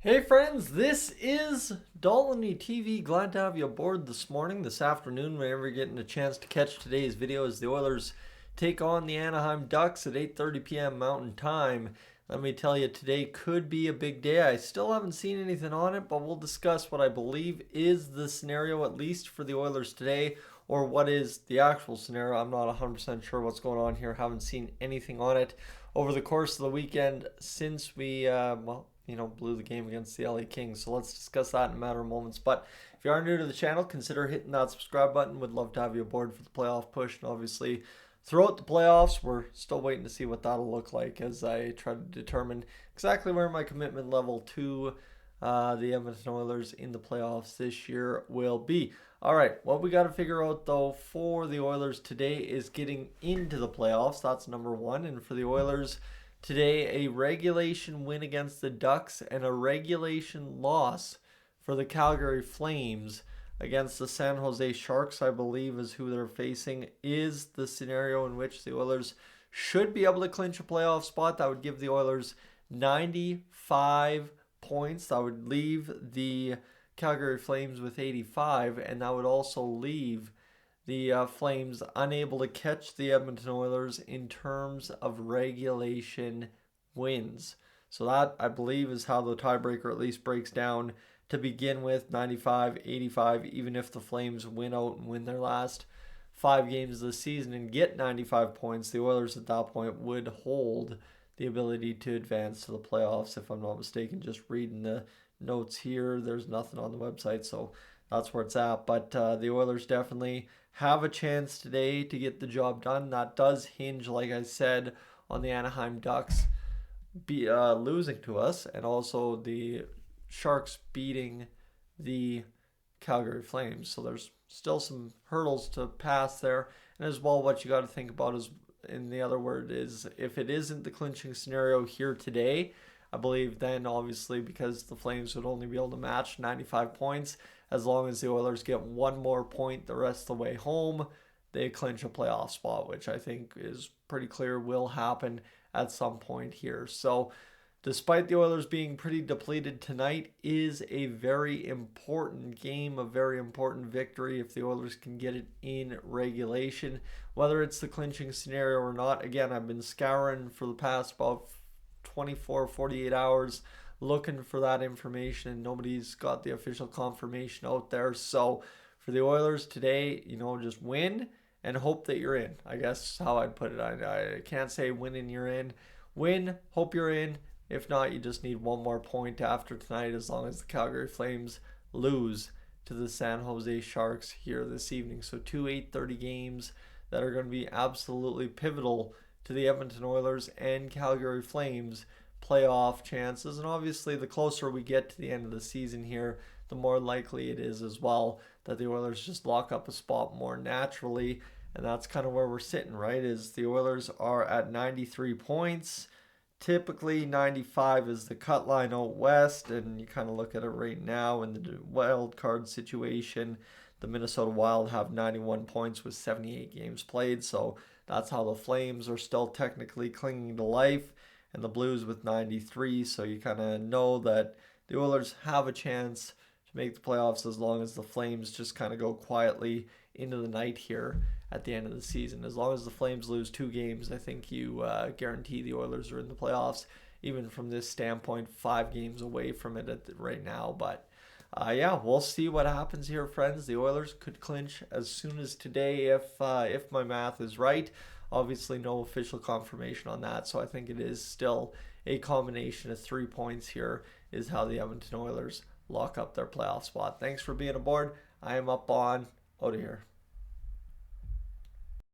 Hey friends, this is Dolynny TV. Glad to have you aboard this morning, this afternoon, whenever you're getting a chance to catch today's video as the Oilers take on the Anaheim Ducks at 8:30 p.m. Mountain Time. Let me tell you, today could be a big day. I still haven't seen anything on it, but we'll discuss what I believe is the scenario, at least for the Oilers today, or what is the actual scenario. I'm not 100% sure what's going on here. Haven't seen anything on it over the course of the weekend since we, blew the game against the LA Kings. So let's discuss that in a matter of moments. But if you are new to the channel, consider hitting that subscribe button. Would love to have you aboard for the playoff push. And obviously, throughout the playoffs, we're still waiting to see what that'll look like as I try to determine exactly where my commitment level to the Edmonton Oilers in the playoffs this year will be. All right, what we got to figure out, though, for the Oilers today is getting into the playoffs. That's number one. And for the Oilers today, a regulation win against the Ducks and a regulation loss for the Calgary Flames against the San Jose Sharks, I believe, is who they're facing, is the scenario in which the Oilers should be able to clinch a playoff spot. That would give the Oilers 95 points. That would leave the Calgary Flames with 85, and that would also leave the Flames unable to catch the Edmonton Oilers in terms of regulation wins. So that, I believe, is how the tiebreaker at least breaks down to begin with, 95, 85, even if the Flames win out and win their last 5 games of the season and get 95 points, the Oilers at that point would hold the ability to advance to the playoffs, if I'm not mistaken. Just reading the notes here, there's nothing on the website, so that's where it's at. But the Oilers definitely have a chance today to get the job done. That does hinge, like I said, on the Anaheim Ducks losing to us, and also the Sharks beating the Calgary Flames. So there's still some hurdles to pass there. And as well, what you got to think about is, in the other word, is if it isn't the clinching scenario here today, I believe then obviously, because the Flames would only be able to match 95 points, as long as the Oilers get one more point the rest of the way home, they clinch a playoff spot, which I think is pretty clear will happen at some point here. So despite the Oilers being pretty depleted, tonight is a very important game, a very important victory if the Oilers can get it in regulation. Whether it's the clinching scenario or not, again, I've been scouring for the past about 24, 48 hours looking for that information, and nobody's got the official confirmation out there. So for the Oilers today, just win and hope that you're in. I guess how I'd put it. I can't say win and you're in. Win, hope you're in. If not, you just need one more point after tonight, as long as the Calgary Flames lose to the San Jose Sharks here this evening. So 8:30 games that are going to be absolutely pivotal to the Edmonton Oilers and Calgary Flames playoff chances. And obviously, the closer we get to the end of the season here, the more likely it is as well that the Oilers just lock up a spot more naturally. And that's kind of where we're sitting, right? Is the Oilers are at 93 points. Typically 95 is the cut line out west, and you kind of look at it right now in the wild card situation. The Minnesota Wild have 91 points with 78 games played, so that's how the Flames are still technically clinging to life, and the Blues with 93. So you kind of know that the Oilers have a chance to make the playoffs as long as the Flames just kind of go quietly into the night here at the end of the season. As long as the Flames lose 2 games, I think you guarantee the Oilers are in the playoffs, even from this standpoint, 5 games away from it right now. But we'll see what happens here, friends. The Oilers could clinch as soon as today if my math is right. Obviously, no official confirmation on that, so I think it is still a combination of 3 points here is how the Edmonton Oilers lock up their playoff spot. Thanks for being aboard. I am up on out of here.